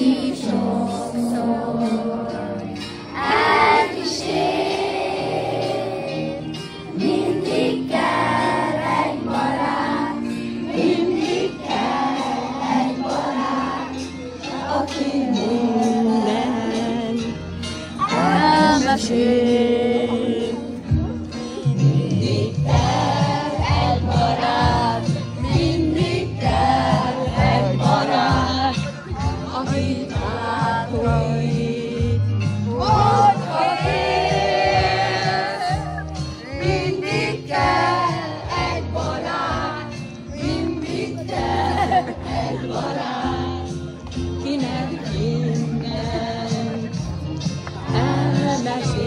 aki sokszor elkísér. Mindig kell egy barát, mindig kell egy barát, aki minden elmesél. Mindig kell egy barát, mindig kell egy barát, aki bátorít, hogyha élsz. Mindig kell egy barát, mindig kell egy barát, kinek minden elmesél.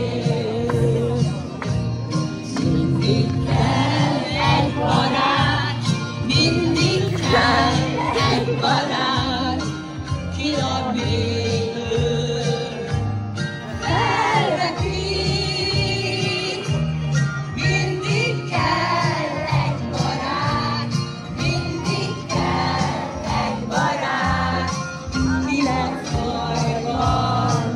Mindig kell egy barát, mindig kell egy barát, ki a végül felvekít. Mindig kell egy barát, mindig kell egy barát, kinek bajban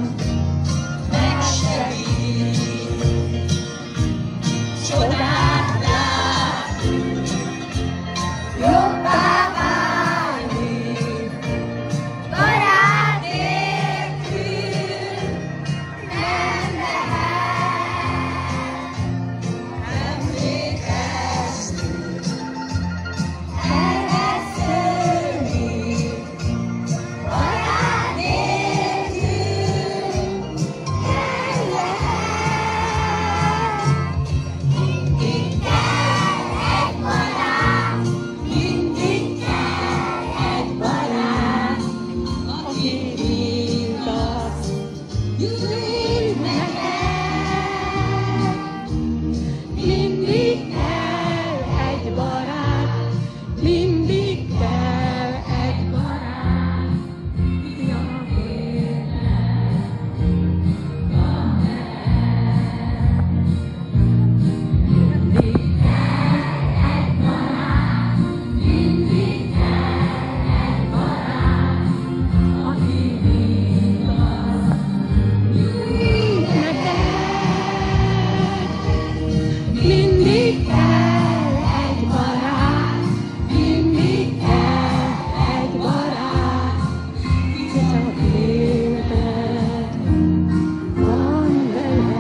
megsegít. Csodát lát, jobbá válik, barát nélkül nem lehet emlékezni, elveszülni, barát nélkül nem lehet. Mindig kell egy barát, mindig kell egy barát, aki igaz, nyújt neked. Mindig kell egy barát, mindig kell egy barát, ki a végén van neked. Mindig kell egy barát, mindig kell egy barát, aki igaz, nyújt neked. Mindig kell egy barát, mindig kell egy barát, ki csak életed van veled.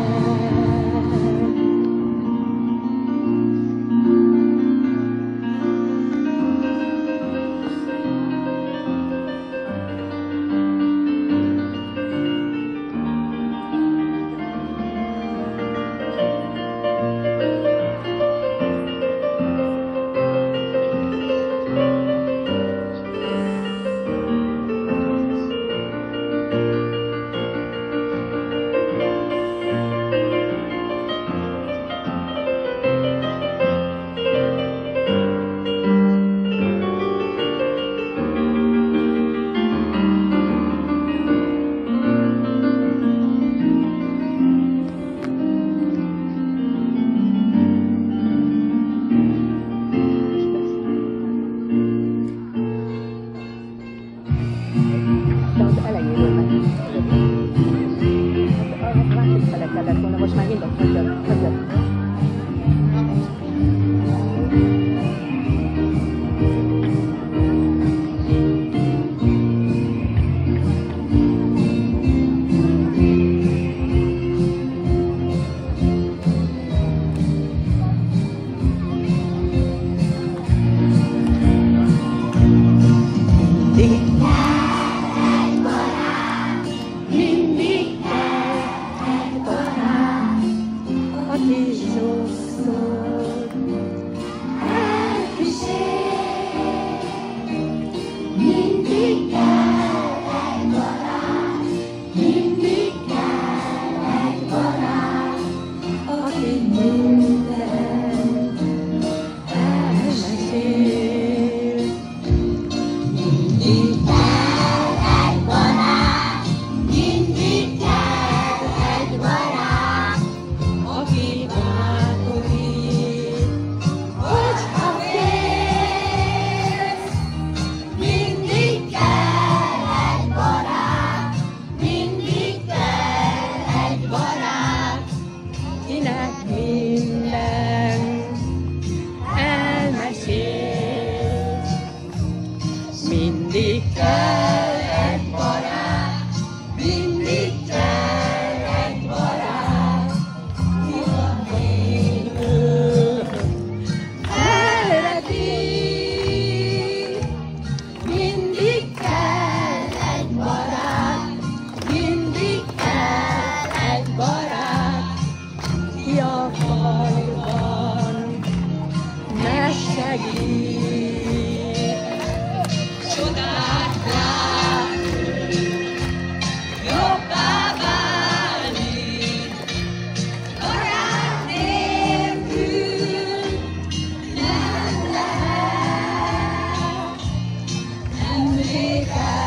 De az elejéről meg. A másik fele kellett volna, most már mindent hagyjad. Mindig kell egy barát, aki sokszor elkísér. Mindig kell egy barát, mindig kell egy barát, aki mindent elmesél. Mindig kell Tinggal